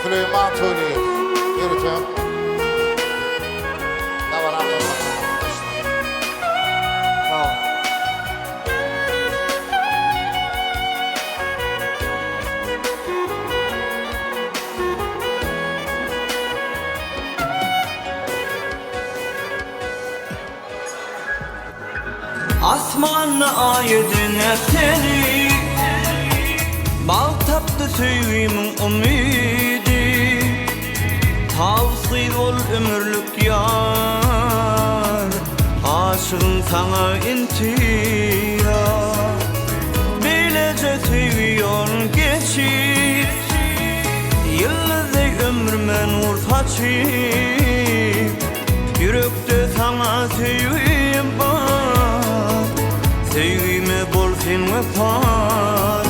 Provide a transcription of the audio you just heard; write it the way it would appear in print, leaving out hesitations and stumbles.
Süleyman Tuni yürütüm. Davar arkadaşlar. Tamam. Asmanna ayedin efteri Bal taptı söyleyimin umidi Tavsiz ol ömürlük yar Aşığın sana intihar Bilece seviyor geçip Yıldızı ömrümen urtaçip Yürekte sana seveyim bak Sevgime bol sen vefa